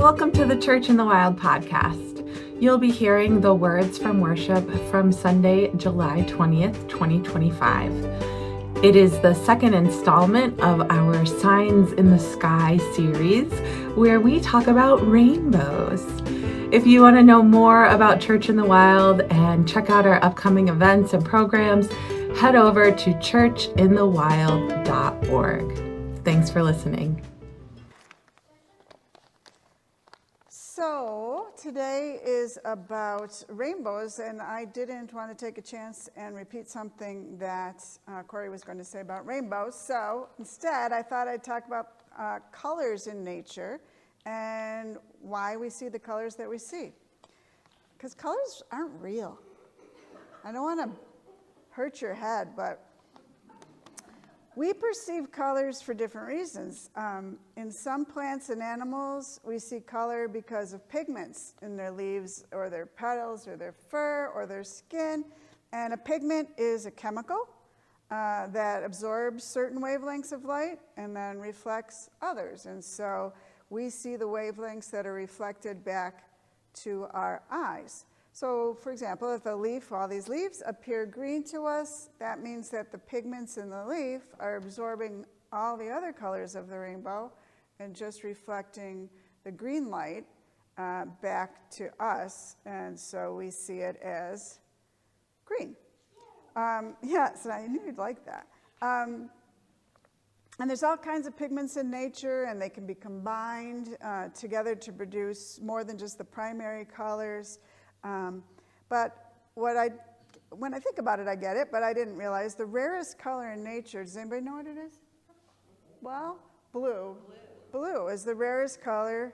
Welcome to the Church in the Wild podcast. You'll be hearing the words from worship from Sunday, July 20th, 2025. It is the second installment of our Signs in the Sky series, where we talk about rainbows. If you want to know more about Church in the Wild and check out our upcoming events and programs, head over to churchinthewild.org. Thanks for listening. So today is about rainbows, and I didn't want to take a chance and repeat something that Corey was going to say about rainbows. So instead, I thought I'd talk about colors in nature and why we see the colors that we see. Because colors aren't real. I don't want to hurt your head, but we perceive colors for different reasons. In some plants and animals, we see color because of pigments in their leaves or their petals or their fur or their skin. And a pigment is a chemical that absorbs certain wavelengths of light and then reflects others. And so we see the wavelengths that are reflected back to our eyes. So, for example, if all these leaves appear green to us, that means that the pigments in the leaf are absorbing all the other colors of the rainbow and just reflecting the green light back to us, and so we see it as green. Yes, I knew you'd like that. And there's all kinds of pigments in nature, and they can be combined together to produce more than just the primary colors. But when I think about it, I get it, but I didn't realize the rarest color in nature, does anybody know what it is? Well, blue. Blue is the rarest color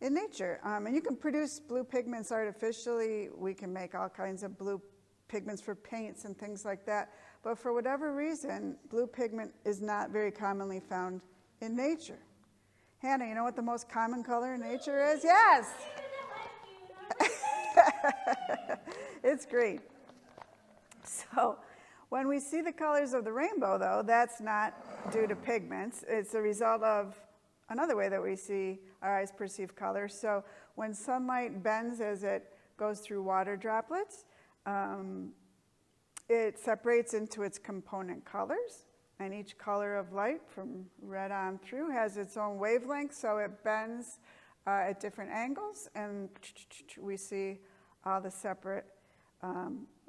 in nature. And you can produce blue pigments artificially. We can make all kinds of blue pigments for paints and things like that. But for whatever reason, blue pigment is not very commonly found in nature. Hannah, you know what the most common color in nature is? Yes! It's green. So when we see the colors of the rainbow, though, that's not due to pigments. It's a result of another way that we see our eyes perceive color. So when sunlight bends as it goes through water droplets, it separates into its component colors. And each color of light, from red on through, has its own wavelength, so it bends at different angles, and we see all the separate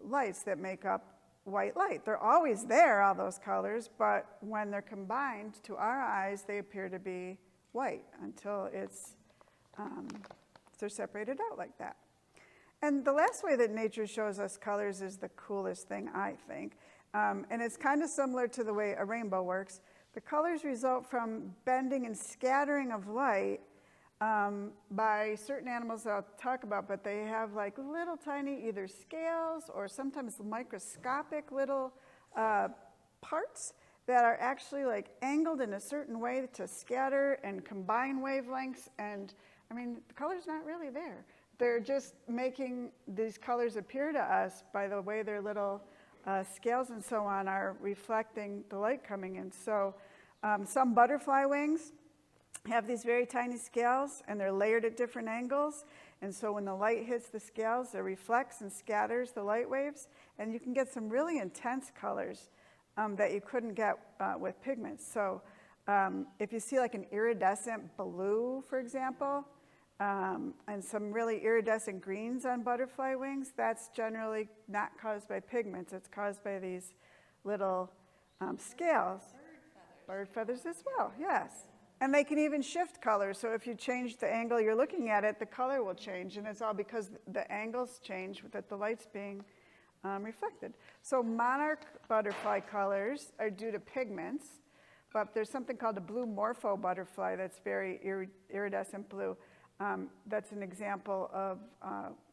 lights that make up white light. They're always there, all those colors, but when they're combined to our eyes, they appear to be white until they're separated out like that. And the last way that nature shows us colors is the coolest thing, I think. And it's kind of similar to the way a rainbow works. The colors result from bending and scattering of light by certain animals that I'll talk about, but they have like little tiny either scales or sometimes microscopic little parts that are actually like angled in a certain way to scatter and combine wavelengths. And I mean, the color's not really there. They're just making these colors appear to us by the way their little scales and so on are reflecting the light coming in. So some butterfly wings have these very tiny scales, and they're layered at different angles. And so when the light hits the scales, it reflects and scatters the light waves. And you can get some really intense colors that you couldn't get with pigments. So if you see like an iridescent blue, for example, and some really iridescent greens on butterfly wings, that's generally not caused by pigments. It's caused by these little scales. Bird feathers as well, yes. And they can even shift colors. So if you change the angle you're looking at it, the color will change. And it's all because the angles change that the light's being reflected. So monarch butterfly colors are due to pigments. But there's something called a blue morpho butterfly that's very iridescent blue. That's an example of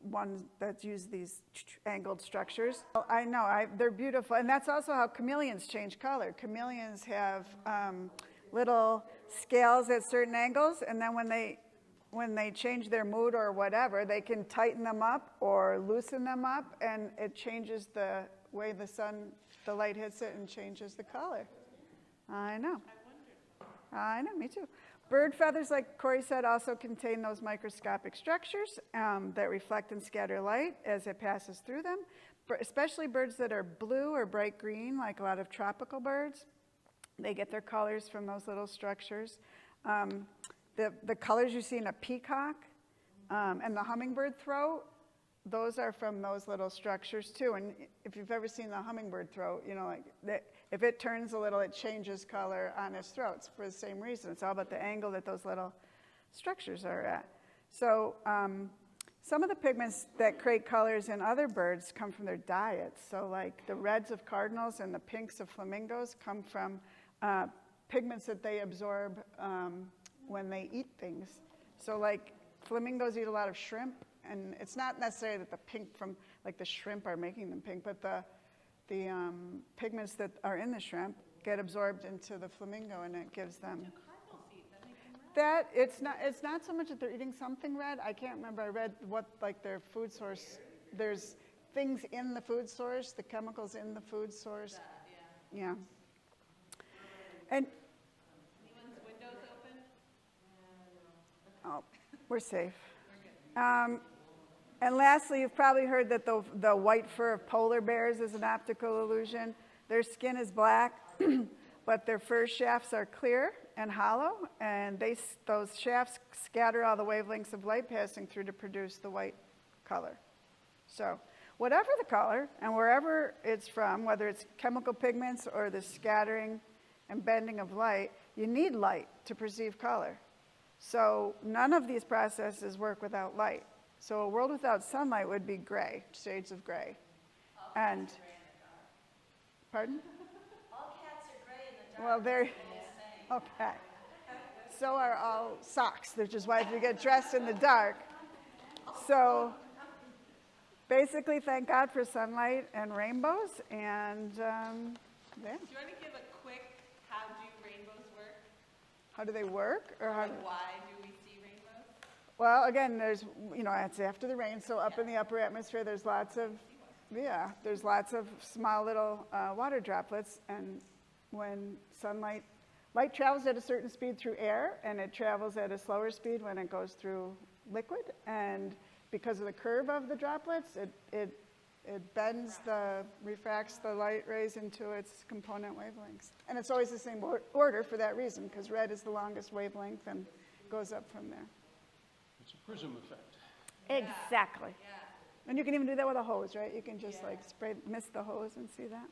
one that's used these angled structures. I know, they're beautiful. And that's also how chameleons change color. Chameleons have little scales at certain angles, and then when they change their mood or whatever, they can tighten them up or loosen them up, and it changes the way the light hits it and changes the color. I know. I know, me too. Bird feathers, like Corey said, also contain those microscopic structures that reflect and scatter light as it passes through them, especially birds that are blue or bright green, like a lot of tropical birds. They get their colors from those little structures. The colors you see in a peacock and the hummingbird throat, those are from those little structures too. And if you've ever seen the hummingbird throat, you know, like if it turns a little, it changes color on its throat. It's for the same reason. It's all about the angle that those little structures are at. So some of the pigments that create colors in other birds come from their diets. So like the reds of cardinals and the pinks of flamingos come from pigments that they absorb when they eat things. So like flamingos eat a lot of shrimp, and it's not necessarily that the pink from like the shrimp are making them pink, but the pigments that are in the shrimp get absorbed into the flamingo, and it gives them that. It's not so much that they're eating something red. I can't remember. I read what like their food source. There's things in the food source, the chemicals in the food source. Yeah. And anyone's windows open? Oh, we're safe. And lastly, you've probably heard that the white fur of polar bears is an optical illusion. Their skin is black, but their fur shafts are clear and hollow, and those shafts scatter all the wavelengths of light passing through to produce the white color. So whatever the color and wherever it's from, whether it's chemical pigments or the scattering and bending of light, you need light to perceive color. So none of these processes work without light. So a world without sunlight would be gray, shades of gray. And, pardon? All cats are gray in the dark. Well, they're, okay. So are all socks, which is why if you get dressed in the dark. So basically, thank God for sunlight and rainbows. And yeah. Do you want to give a quick, how do rainbows work? How do they work? Or how? Why do we see rainbows? Well, again, there's, you know, it's after the rain, so up in the upper atmosphere, there's lots of small little water droplets, and when light travels at a certain speed through air, and it travels at a slower speed when it goes through liquid, and because of the curve of the droplets, it bends refracts the light rays into its component wavelengths. And it's always the same order for that reason, because red is the longest wavelength and goes up from there. It's a prism effect. Exactly. Yeah. And you can even do that with a hose, right? You can just like mist the hose and see that.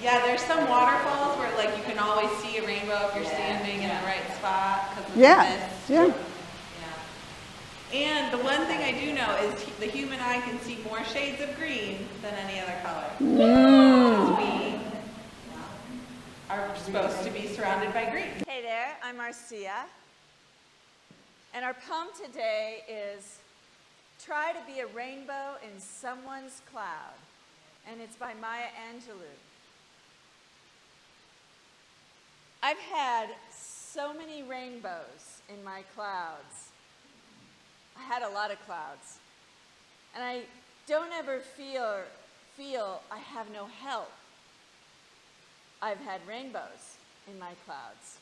Yeah, there's some waterfalls where like you can always see a rainbow if you're standing in the right spot because of the mist. Yeah. And the one thing I do know is the human eye can see more shades of green than any other color. We are supposed to be surrounded by green. Hey there, I'm Marcia. And our poem today is Try to be a Rainbow in Someone's Cloud. And it's by Maya Angelou. I've had so many rainbows in my clouds. I had a lot of clouds. And I don't ever feel I have no help. I've had rainbows in my clouds.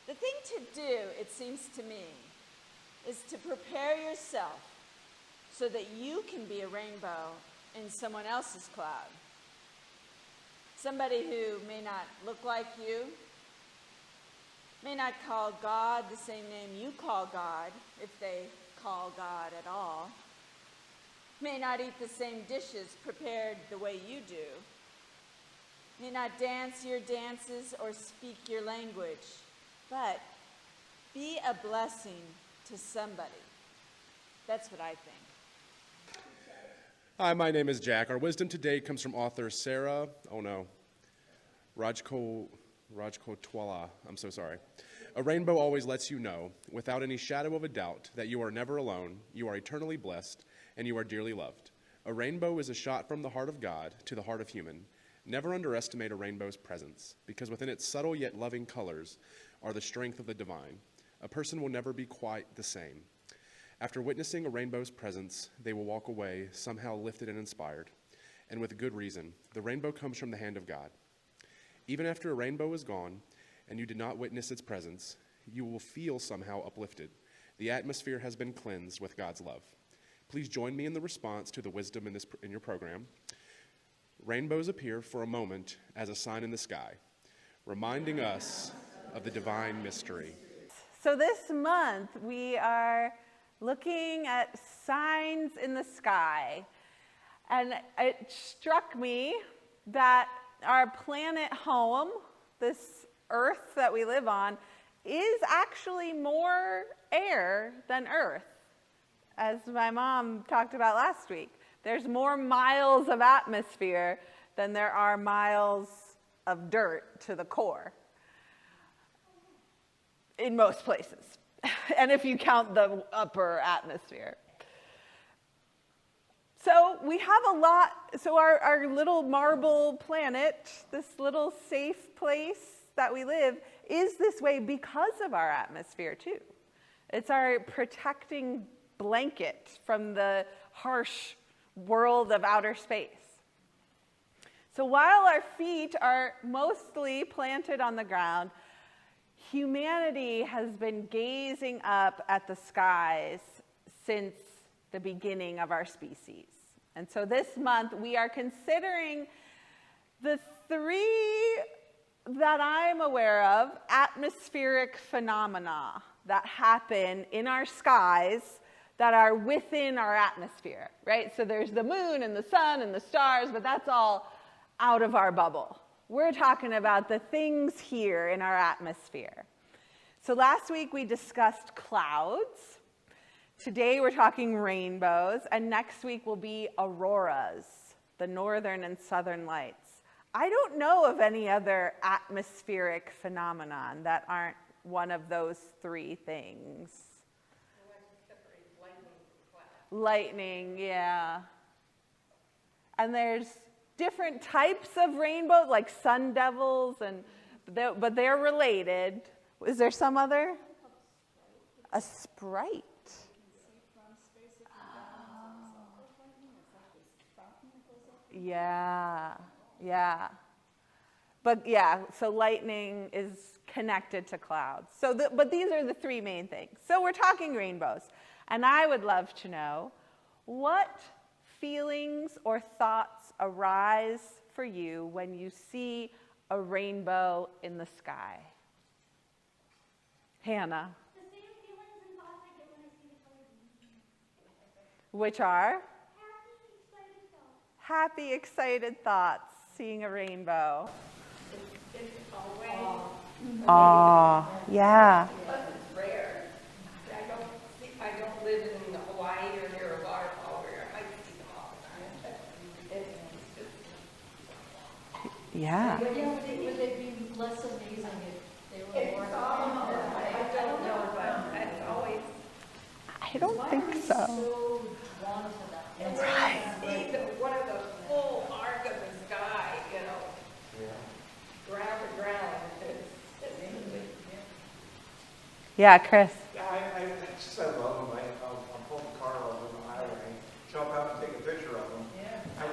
The thing to do, it seems to me, is to prepare yourself so that you can be a rainbow in someone else's cloud. Somebody who may not look like you, may not call God the same name you call God, if they call God at all, may not eat the same dishes prepared the way you do, may not dance your dances or speak your language, but be a blessing to somebody. That's what I think. Hi, my name is Jack. Our wisdom today comes from author Sarah, Rajkotwala. I'm so sorry. A rainbow always lets you know, without any shadow of a doubt, that you are never alone, you are eternally blessed, and you are dearly loved. A rainbow is a shot from the heart of God to the heart of human. Never underestimate a rainbow's presence, because within its subtle yet loving colors are the strength of the divine. A person will never be quite the same. After witnessing a rainbow's presence, they will walk away somehow lifted and inspired. And with good reason. The rainbow comes from the hand of God. Even after a rainbow is gone, and you did not witness its presence, you will feel somehow uplifted. The atmosphere has been cleansed with God's love. Please join me in the response to the wisdom in your program. Rainbows appear for a moment as a sign in the sky, reminding us of the divine mystery. So this month, we are looking at signs in the sky. And it struck me that our planet home, this earth that we live on, is actually more air than earth, as my mom talked about last week. There's more miles of atmosphere than there are miles of dirt to the core in most places, and if you count the upper atmosphere. So we have a lot, so our little marble planet, this little safe place that we live, is this way because of our atmosphere too. It's our protecting blanket from the harsh world of outer space. So while our feet are mostly planted on the ground, humanity has been gazing up at the skies since the beginning of our species. And so this month we are considering the three that I'm aware of atmospheric phenomena that happen in our skies that are within our atmosphere, right? So there's the moon and the sun and the stars, but that's all out of our bubble. We're talking about the things here in our atmosphere. So last week we discussed clouds. Today we're talking rainbows, and next week will be auroras, the northern and southern lights. I don't know of any other atmospheric phenomenon that aren't one of those three things. Lightning, yeah. And there's different types of rainbow, like sun devils, but they're related. Is there some other? A sprite. Yeah. But yeah, so lightning is connected to clouds. But these are the three main things. So we're talking rainbows. And I would love to know, what feelings or thoughts arise for you when you see a rainbow in the sky? Hannah. The same feelings and thoughts I get when I see the colors. Which are? Happy, excited thoughts. Seeing a rainbow. It's always Aw, yeah. But it's rare. I don't live in Hawaii or near a waterfall where I see them all the time. It's just, Yeah. Would they be less amazing if they were more? I don't know, but it's always. I don't think so. So drawn to that. It's right. One of the full arc of the sky, you know, ground to ground. It's amazing. Yeah, Chris. I just love them. I'll pull the car over on the highway, jump out and take a picture of them. Yeah. I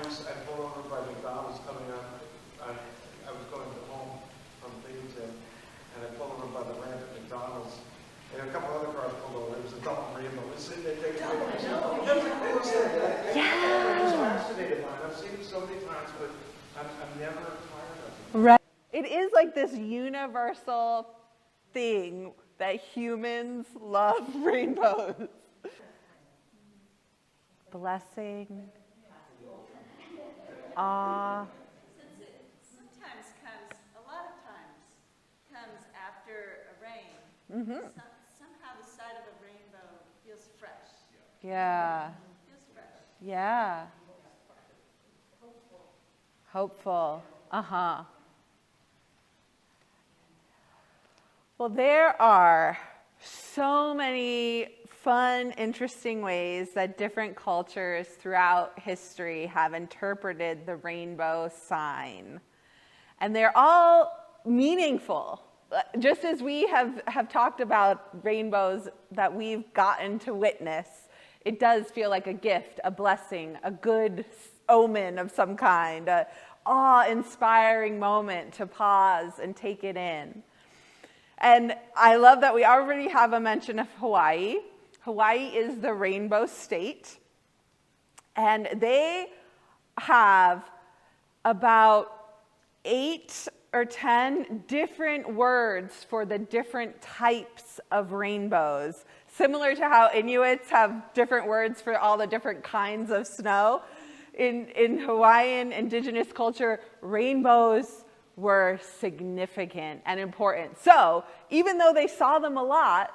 pulled over by McDonald's coming up. I was going home from Binghamton, and I pulled over by the ramp at McDonald's. And a couple other cars pulled over. It was a double rainbow. It was sitting there taking pictures. That was the coolest thing. I was fascinated by it. I've seen it so many times, but I'm never tired of them. Right. It is like this universal thing that humans love rainbows. Blessing. Awe. Since it sometimes comes, a lot of times, comes after a rain, somehow the sight of a rainbow feels fresh. Yeah. Feels fresh. Yeah. Hopeful. Well, there are so many fun, interesting ways that different cultures throughout history have interpreted the rainbow sign. And they're all meaningful. Just as we have talked about rainbows that we've gotten to witness, it does feel like a gift, a blessing, a good omen of some kind, an awe-inspiring moment to pause and take it in. And I love that we already have a mention of Hawaii. Hawaii is the rainbow state. And they have about 8 or 10 different words for the different types of rainbows. Similar to how Inuits have different words for all the different kinds of snow. In Hawaiian indigenous culture, rainbows were significant and important. So even though they saw them a lot,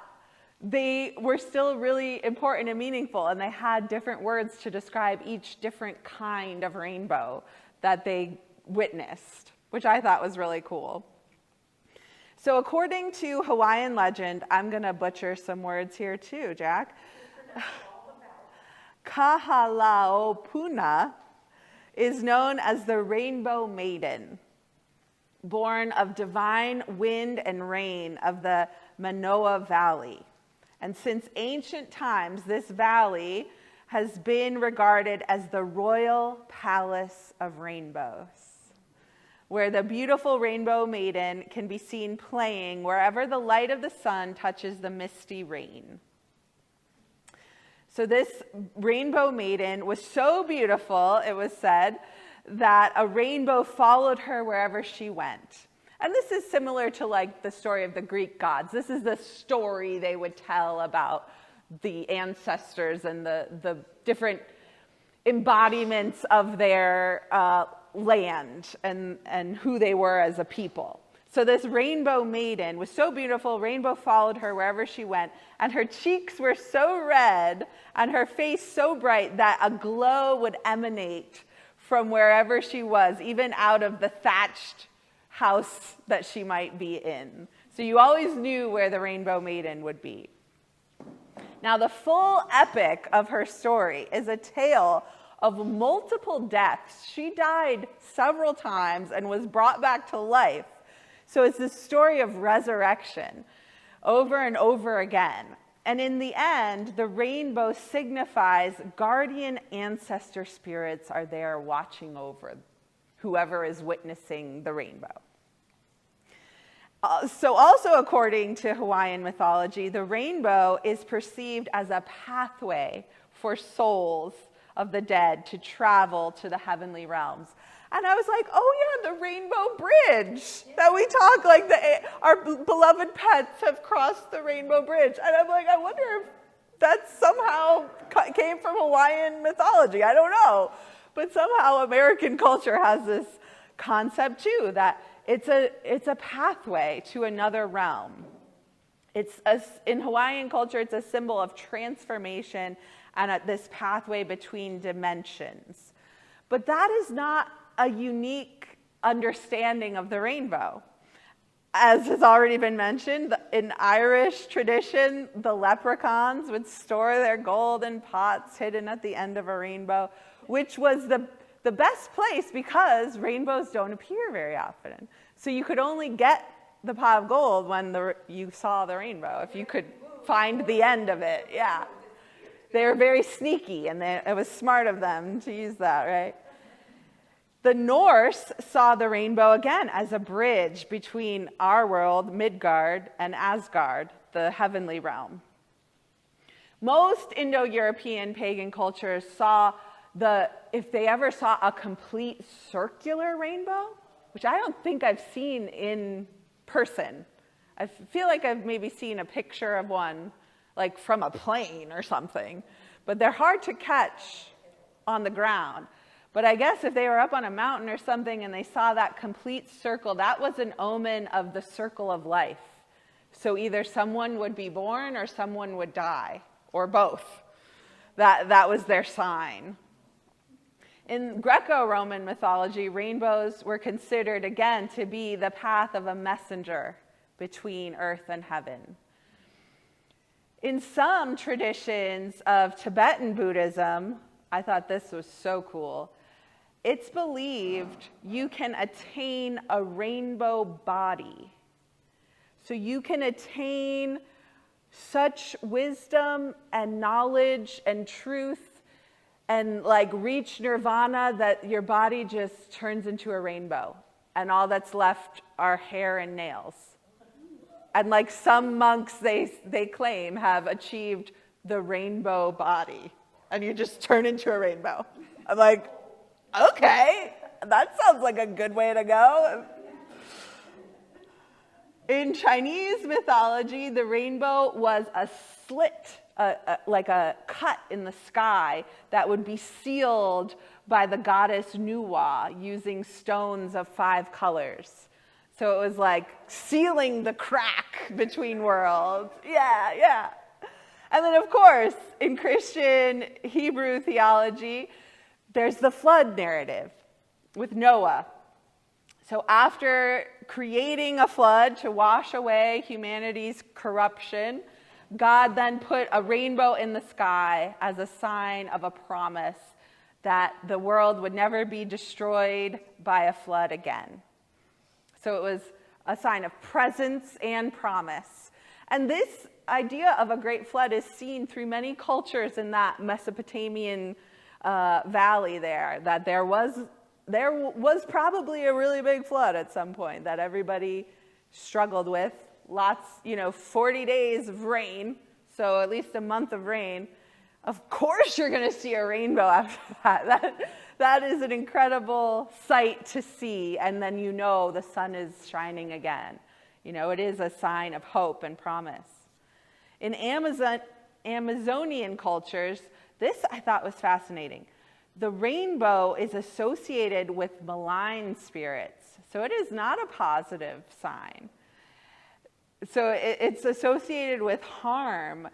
they were still really important and meaningful, and they had different words to describe each different kind of rainbow that they witnessed, which I thought was really cool. So according to Hawaiian legend, I'm going to butcher some words here too, Jack. Kahalaopuna is known as the Rainbow Maiden, born of divine wind and rain of the Manoa Valley. And since ancient times, this valley has been regarded as the royal palace of rainbows, where the beautiful Rainbow Maiden can be seen playing wherever the light of the sun touches the misty rain. So this Rainbow Maiden was so beautiful, it was said, that a rainbow followed her wherever she went. And this is similar to like the story of the Greek gods. This is the story they would tell about the ancestors and the different embodiments of their land and who they were as a people. So this Rainbow Maiden was so beautiful, rainbow followed her wherever she went, and her cheeks were so red and her face so bright that a glow would emanate from wherever she was, even out of the thatched house that she might be in. So you always knew where the Rainbow Maiden would be. Now, the full epic of her story is a tale of multiple deaths. She died several times and was brought back to life. So it's this story of resurrection over and over again. And in the end, the rainbow signifies guardian ancestor spirits are there watching over whoever is witnessing the rainbow. So also according to Hawaiian mythology, the rainbow is perceived as a pathway for souls of the dead to travel to the heavenly realms. And I was like, oh yeah, the Rainbow Bridge that we talk, like our beloved pets have crossed the Rainbow Bridge. And I'm like, I wonder if that somehow came from Hawaiian mythology. I don't know. But somehow American culture has this concept too, that it's a pathway to another realm. In Hawaiian culture, it's a symbol of transformation and this pathway between dimensions. But that is not a unique understanding of the rainbow. As has already been mentioned, in Irish tradition, the leprechauns would store their gold in pots hidden at the end of a rainbow, which was the best place because rainbows don't appear very often. So you could only get the pot of gold when you saw the rainbow, if you could find the end of it. Yeah. They were very sneaky, and it was smart of them to use that, right? The Norse saw the rainbow again as a bridge between our world, Midgard, and Asgard, the heavenly realm. Most Indo-European pagan cultures if they ever saw a complete circular rainbow, which I don't think I've seen in person. I feel like I've maybe seen a picture of one, like from a plane or something, but they're hard to catch on the ground. But I guess if they were up on a mountain or something and they saw that complete circle, that was an omen of the circle of life. So either someone would be born or someone would die, or both. That was their sign. In Greco-Roman mythology, rainbows were considered, again, to be the path of a messenger between earth and heaven. In some traditions of Tibetan Buddhism, I thought this was so cool. It's believed you can attain a rainbow body. So you can attain such wisdom and knowledge and truth and like reach nirvana that your body just turns into a rainbow and all that's left are hair and nails. And like some monks, they claim, have achieved the rainbow body. And you just turn into a rainbow. I'm like, okay, that sounds like a good way to go. In Chinese mythology, the rainbow was a slit, like a cut in the sky that would be sealed by the goddess Nuwa using stones of 5 colors. So it was like sealing the crack between worlds. Yeah. And then, of course, in Christian Hebrew theology, there's the flood narrative with Noah. So after creating a flood to wash away humanity's corruption, God then put a rainbow in the sky as a sign of a promise that the world would never be destroyed by a flood again. So it was a sign of presence and promise. And this idea of a great flood is seen through many cultures in that Mesopotamian valley there, that there was probably a really big flood at some point that everybody struggled with. Lots, 40 days of rain, so at least a month of rain. Of course you're going to see a rainbow after that. That is an incredible sight to see, and then the sun is shining again. It is a sign of hope and promise. In Amazonian cultures, this I thought was fascinating. The rainbow is associated with malign spirits, so it is not a positive sign. So it's associated with harm,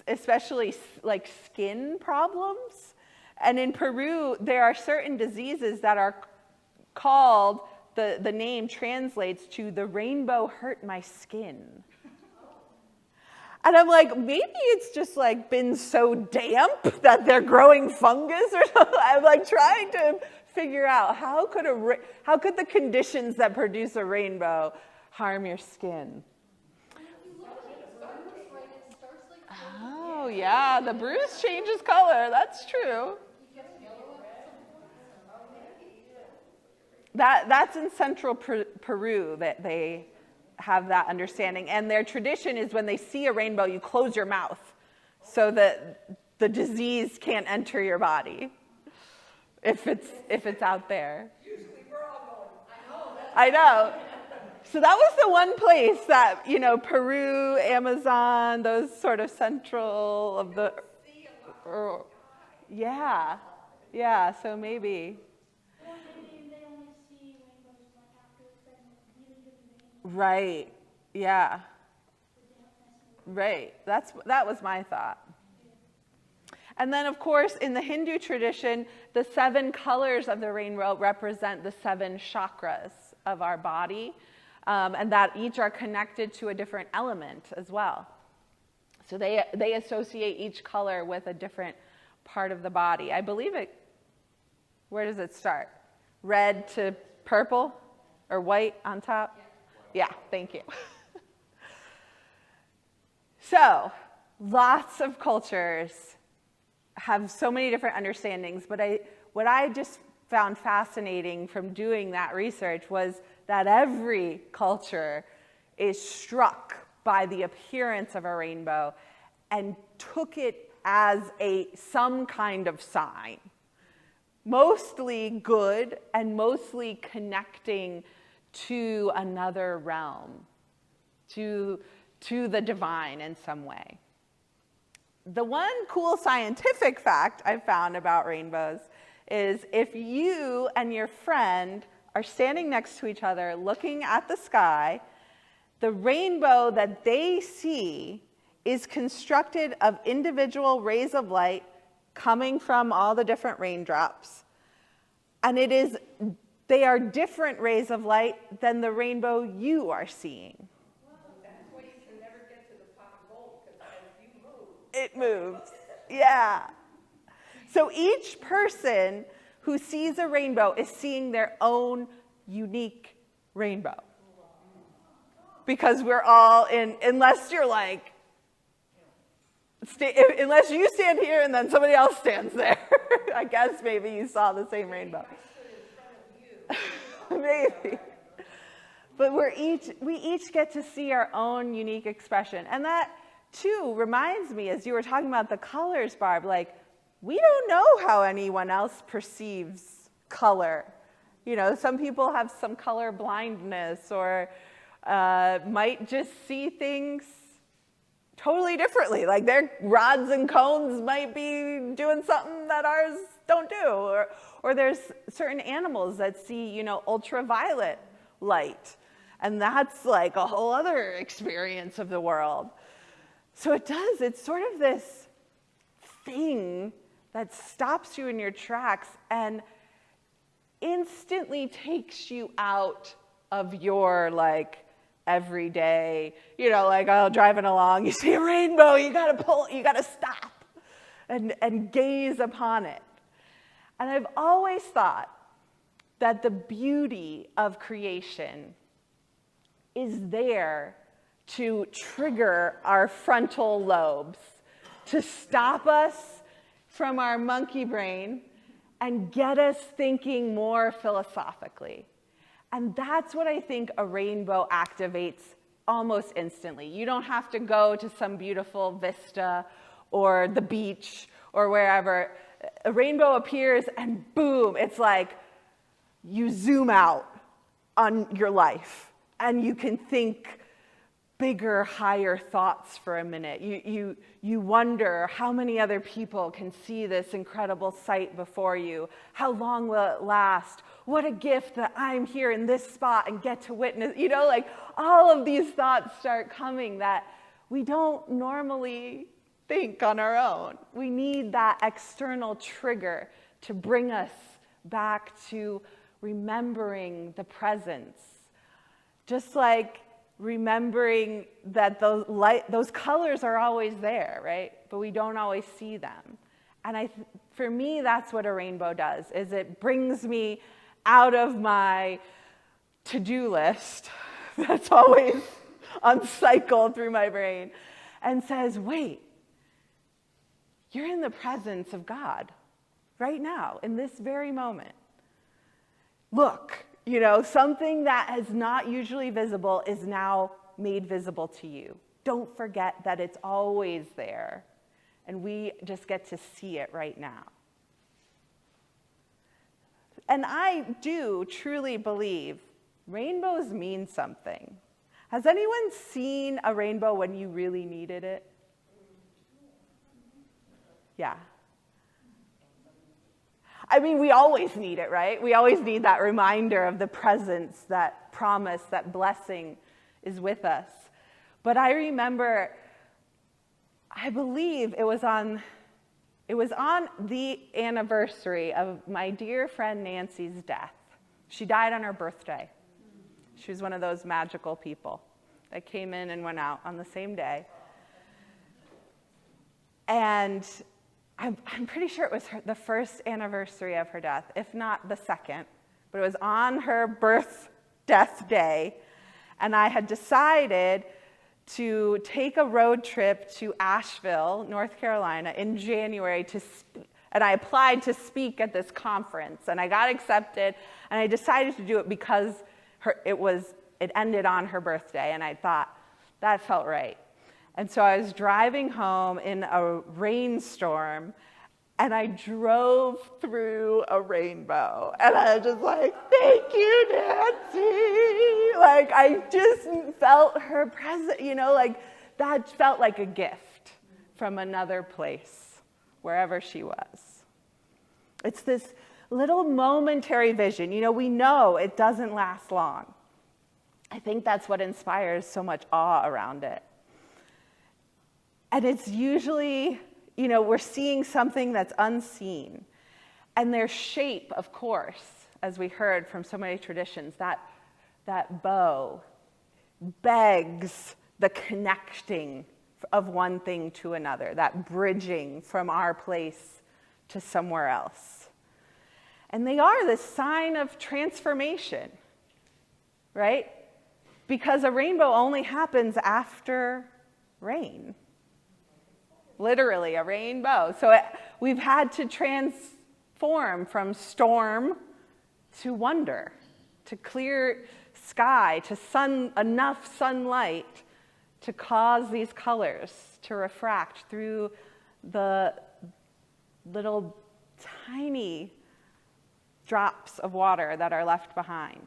especially like skin problems. And in Peru, there are certain diseases that are called, the name translates to the rainbow hurt my skin. And I'm like, maybe it's just like been so damp that they're growing fungus or something. I'm like trying to figure out how could the conditions that produce a rainbow harm your skin? Oh yeah, the bruise changes color. That's true. That's in central Peru that they have that understanding. And their tradition is when they see a rainbow, you close your mouth so that the disease can't enter your body if it's out there. Usually we're all going, I know. So that was the one place that, Peru, Amazon, those sort of central of the... Yeah, so maybe... Right. Yeah. Right. That was my thought. And then, of course, in the Hindu tradition, the 7 colors of the rainbow represent the 7 chakras of our body, and that each are connected to a different element as well. So they associate each color with a different part of the body. I believe where does it start? Red to purple or white on top? Yeah, thank you. So, lots of cultures have so many different understandings, but what I just found fascinating from doing that research was that every culture is struck by the appearance of a rainbow and took it as some kind of sign. Mostly good and mostly connecting to another realm, to the divine in some way. The one cool scientific fact I found about rainbows is if you and your friend are standing next to each other looking at the sky, the rainbow that they see is constructed of individual rays of light coming from all the different raindrops. And they are different rays of light than the rainbow you are seeing. that's why you can never get to the pot of gold, because as you move, It moves. Yeah. So each person who sees a rainbow is seeing their own unique rainbow. Because we're all unless you're like, unless you stand here and then somebody else stands there. I guess maybe you saw the same rainbow. Maybe. But we each get to see our own unique expression. And that, too, reminds me, as you were talking about the colors, Barb, like, we don't know how anyone else perceives color. You know, some people have some color blindness or might just see things totally differently. Like their rods and cones might be doing something that ours don't do. Or there's certain animals that see, you know, ultraviolet light. And that's like a whole other experience of the world. So it's sort of this thing that stops you in your tracks and instantly takes you out of your like everyday, you know, like driving along, you see a rainbow, you gotta stop and gaze upon it. And I've always thought that the beauty of creation is there to trigger our frontal lobes, to stop us from our monkey brain and get us thinking more philosophically. And that's what I think a rainbow activates almost instantly. You don't have to go to some beautiful vista or the beach or wherever. A rainbow appears and boom, it's like you zoom out on your life and you can think bigger, higher thoughts for a minute. You wonder how many other people can see this incredible sight before you. How long will it last? What a gift that I'm here in this spot and get to witness. You know, like all of these thoughts start coming that we don't normally think on our own. We need that external trigger to bring us back to remembering the presence. Just like remembering that those colors are always there, right? But we don't always see them. And for me, that's what a rainbow does, is it brings me out of my to-do list that's always on cycle through my brain and says, wait, you're in the presence of God right now, in this very moment. Look, you know, something that is not usually visible is now made visible to you. Don't forget that it's always there, and we just get to see it right now. And I do truly believe rainbows mean something. Has anyone seen a rainbow when you really needed it? Yeah. I mean, we always need it, right? We always need that reminder of the presence, that promise, that blessing is with us. But I remember, I believe it was on the anniversary of my dear friend Nancy's death. She died on her birthday. She was one of those magical people that came in and went out on the same day. And I'm pretty sure it was the first anniversary of her death, if not the second. But it was on her death day, and I had decided to take a road trip to Asheville, North Carolina, in January and I applied to speak at this conference, and I got accepted, and I decided to do it because it ended on her birthday, and I thought that felt right. And so I was driving home in a rainstorm, and I drove through a rainbow. And I was just like, thank you, Nancy. Like, I just felt her presence, you know, like that felt like a gift from another place, wherever she was. It's this little momentary vision. You know, we know it doesn't last long. I think that's what inspires so much awe around it. And it's usually, you know, we're seeing something that's unseen. And their shape, of course, as we heard from so many traditions, that bow begs the connecting of one thing to another, that bridging from our place to somewhere else. And they are the sign of transformation, right? Because a rainbow only happens after rain. Literally, a rainbow. So we've had to transform from storm to wonder, to clear sky to enough sunlight to cause these colors to refract through the little tiny drops of water that are left behind.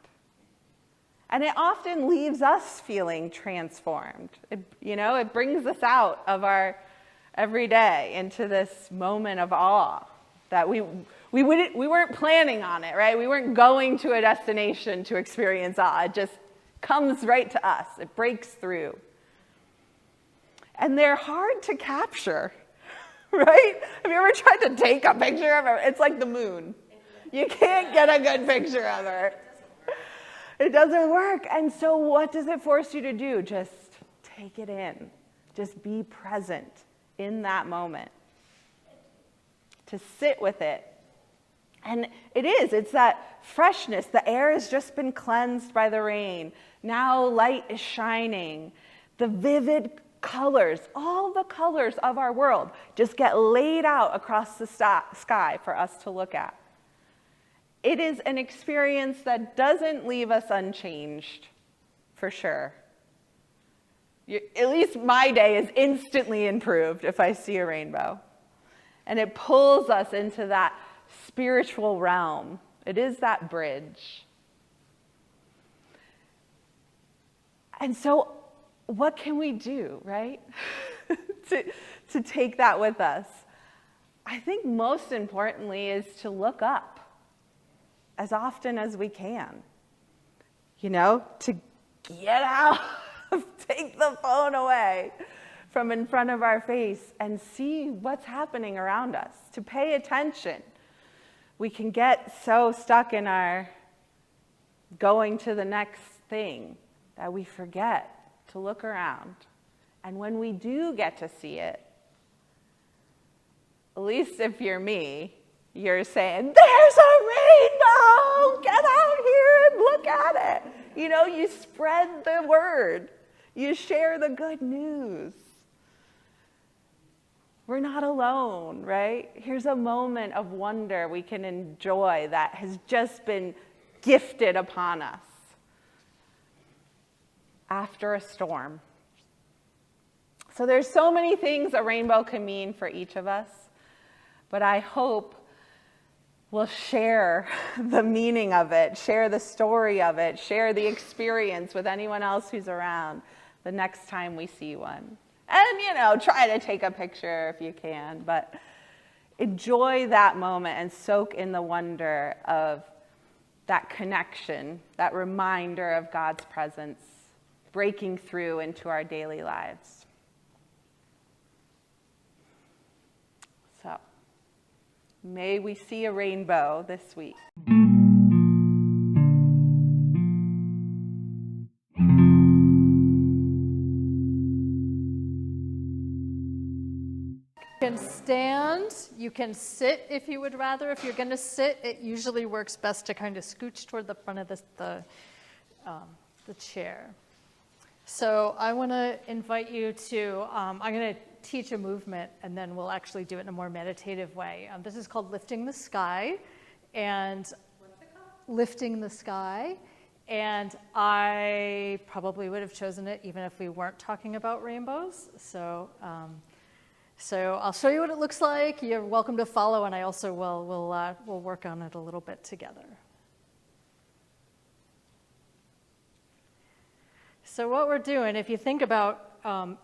And it often leaves us feeling transformed. It brings us out of our everyday into this moment of awe that we weren't planning on it, right? We weren't going to a destination to experience awe. It just comes right to us. It breaks through. And they're hard to capture, right? Have you ever tried to take a picture of her? It's like the moon. You can't get a good picture of her. It doesn't work. And so what does it force you to do? Just take it in. Just be present in that moment. To sit with it. And it's that freshness. The air has just been cleansed by the rain. Now light is shining. The vivid colors, all the colors of our world just get laid out across the sky for us to look at. It is an experience that doesn't leave us unchanged, for sure. At least my day is instantly improved if I see a rainbow. And it pulls us into that spiritual realm. It is that bridge. And so what can we do, right, to take that with us? I think most importantly is to look up as often as we can. To get out, take the phone away from in front of our face and see what's happening around us, to pay attention. We can get so stuck in our going to the next thing that we forget to look around. And when we do get to see it, at least if you're me, you're saying, there's a rainbow! Get out here and look at it. You spread the word. You share the good news. We're not alone, right? Here's a moment of wonder we can enjoy that has just been gifted upon us after a storm. So there's so many things a rainbow can mean for each of us, but I hope we'll share the meaning of it, share the story of it, share the experience with anyone else who's around the next time we see one. And, try to take a picture if you can, but enjoy that moment and soak in the wonder of that connection, that reminder of God's presence breaking through into our daily lives. So, may we see a rainbow this week. You can stand, you can sit if you would rather. If you're going to sit, it usually works best to kind of scooch toward the front of the chair. So I want to invite you to, I'm going to teach a movement, and then we'll actually do it in a more meditative way. This is called Lifting the Sky, and what's it called? Lifting the Sky. And I probably would have chosen it even if we weren't talking about rainbows. So I'll show you what it looks like. You're welcome to follow, and I also we'll work on it a little bit together. So what we're doing, if you think about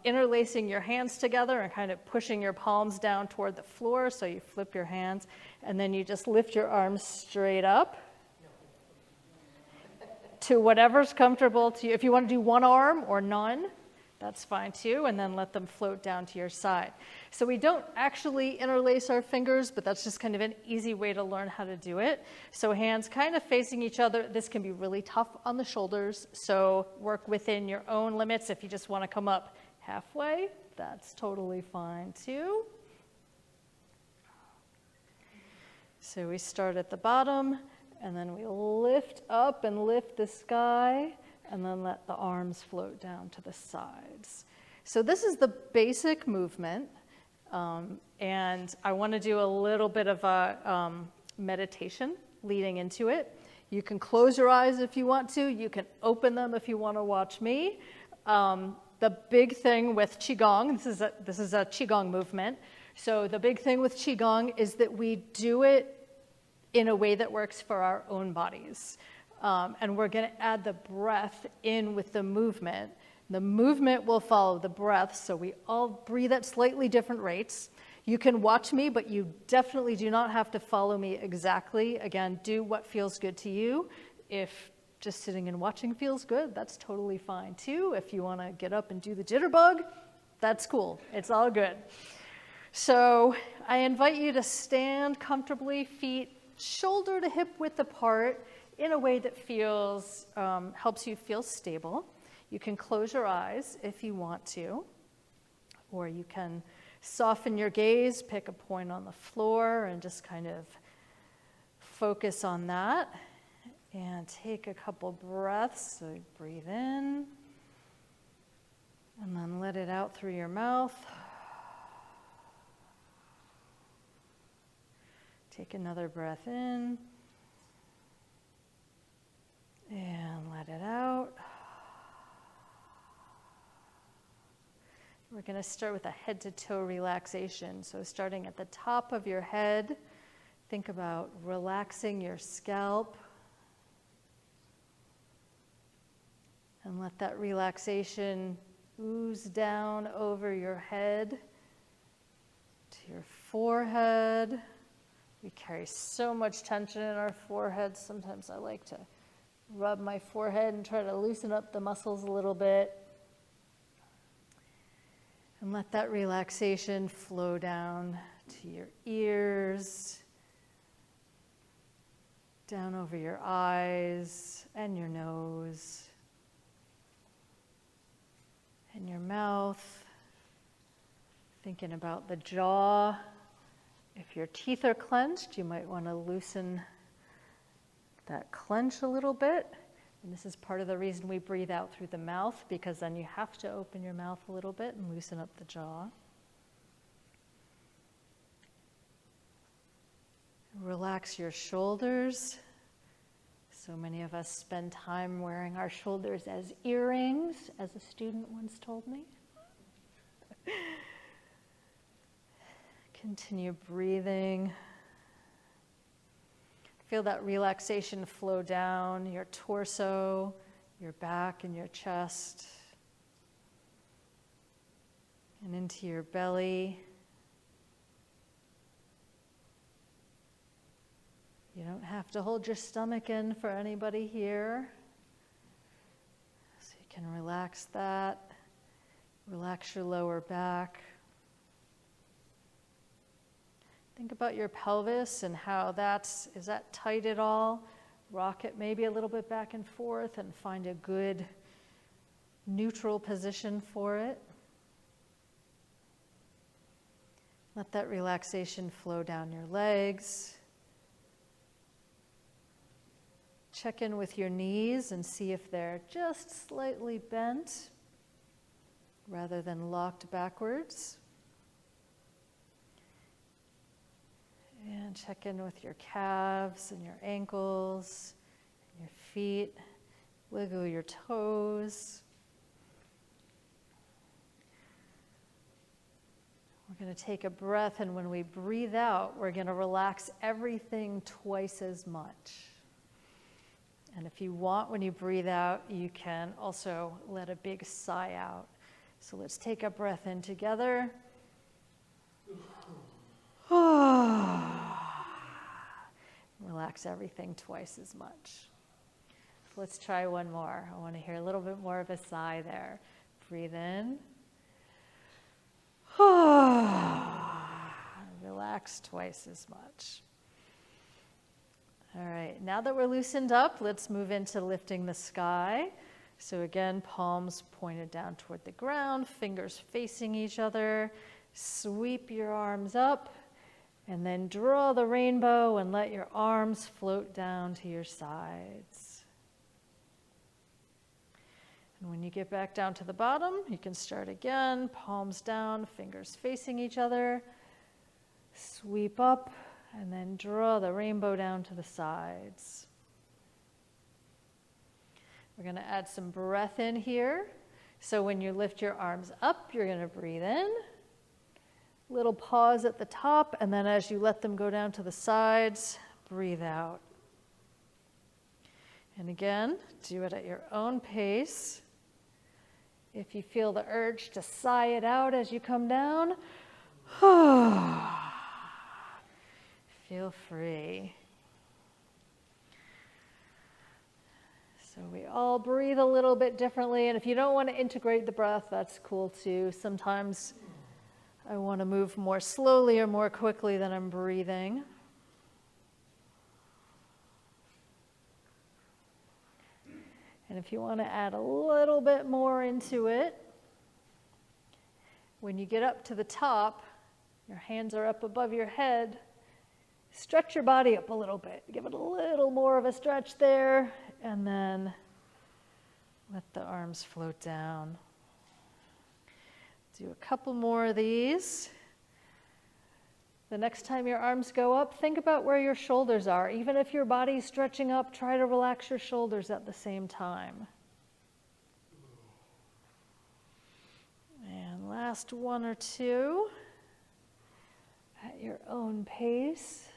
interlacing your hands together and kind of pushing your palms down toward the floor, so you flip your hands, and then you just lift your arms straight up to whatever's comfortable to you. If you want to do one arm or none, that's fine too, and then let them float down to your side. So we don't actually interlace our fingers, but that's just kind of an easy way to learn how to do it. So hands kind of facing each other. This can be really tough on the shoulders, so work within your own limits. If you just want to come up halfway, that's totally fine too. So we start at the bottom, and then we lift up and lift the sky, and then let the arms float down to the sides. So this is the basic movement, and I want to do a little bit of a meditation leading into it. You can close your eyes if you want to. You can open them if you want to watch me. The big thing with Qigong, this is a Qigong movement. So the big thing with Qigong is that we do it in a way that works for our own bodies. And we're going to add the breath in with the movement. The movement will follow the breath, so we all breathe at slightly different rates. You can watch me, but you definitely do not have to follow me exactly. Again, do what feels good to you. If just sitting and watching feels good, that's totally fine too. If you want to get up and do the jitterbug, that's cool. It's all good. So I invite you to stand comfortably, feet shoulder to hip width apart in a way that feels, helps you feel stable. You can close your eyes if you want to, or you can soften your gaze, pick a point on the floor, and just kind of focus on that. And take a couple breaths. So breathe in, and then let it out through your mouth. Take another breath in, and let it out. We're going to start with a head-to-toe relaxation. So starting at the top of your head, think about relaxing your scalp. And let that relaxation ooze down over your head to your forehead. We carry so much tension in our forehead. Sometimes I like to rub my forehead and try to loosen up the muscles a little bit. And let that relaxation flow down to your ears, down over your eyes and your nose, and your mouth. Thinking about the jaw. If your teeth are clenched, you might want to loosen that clench a little bit. And this is part of the reason we breathe out through the mouth, because then you have to open your mouth a little bit and loosen up the jaw. Relax your shoulders. So many of us spend time wearing our shoulders as earrings, as a student once told me. Continue breathing. Feel that relaxation flow down your torso, your back, and your chest, and into your belly. You don't have to hold your stomach in for anybody here. So you can relax that. Relax your lower back. Think about your pelvis and how is that tight at all? Rock it maybe a little bit back and forth and find a good neutral position for it. Let that relaxation flow down your legs. Check in with your knees and see if they're just slightly bent rather than locked backwards. And check in with your calves and your ankles, and your feet. Wiggle your toes. We're going to take a breath, and when we breathe out, we're going to relax everything twice as much. And if you want, when you breathe out, you can also let a big sigh out. So let's take a breath in together. Relax everything twice as much. Let's try one more. I want to hear a little bit more of a sigh there. Breathe in. Relax twice as much. All right, now that we're loosened up, let's move into lifting the sky. So again, palms pointed down toward the ground, fingers facing each other. Sweep your arms up. And then draw the rainbow and let your arms float down to your sides. And when you get back down to the bottom, you can start again, palms down, fingers facing each other. Sweep up, and then draw the rainbow down to the sides. We're going to add some breath in here. So when you lift your arms up, you're going to breathe in. Little pause at the top, and then as you let them go down to the sides, breathe out. And again, do it at your own pace. If you feel the urge to sigh it out as you come down, feel free. So we all breathe a little bit differently, and if you don't want to integrate the breath, that's cool too. Sometimes I want to move more slowly or more quickly than I'm breathing. And if you want to add a little bit more into it, when you get up to the top, your hands are up above your head, stretch your body up a little bit. Give it a little more of a stretch there, and then let the arms float down. Do a couple more of these. The next time your arms go up, think about where your shoulders are. Even if your body's stretching up, try to relax your shoulders at the same time. And last one or two at your own pace.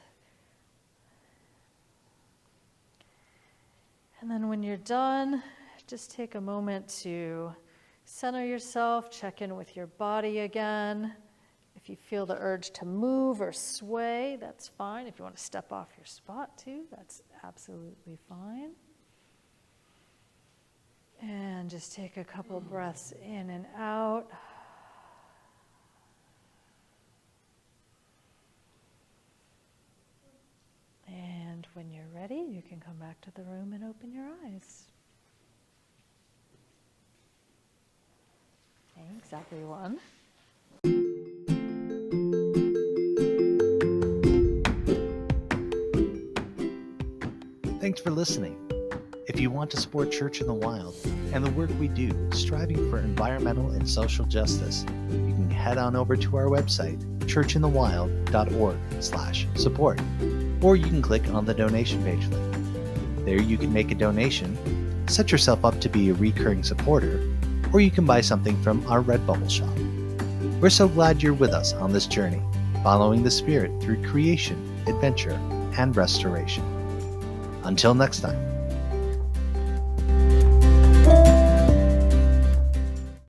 And then when you're done, just take a moment to center yourself, check in with your body again. If you feel the urge to move or sway, that's fine. If you want to step off your spot too, that's absolutely fine. And just take a couple breaths in and out. And when you're ready, you can come back to the room and open your eyes. Thanks, everyone. Thanks for listening. If you want to support Church in the Wild and the work we do striving for environmental and social justice, you can head on over to our website, churchinthewild.org/support, or you can click on the donation page link. There you can make a donation, set yourself up to be a recurring supporter, or you can buy something from our Redbubble shop. We're so glad you're with us on this journey, following the Spirit through creation, adventure, and restoration. Until next time.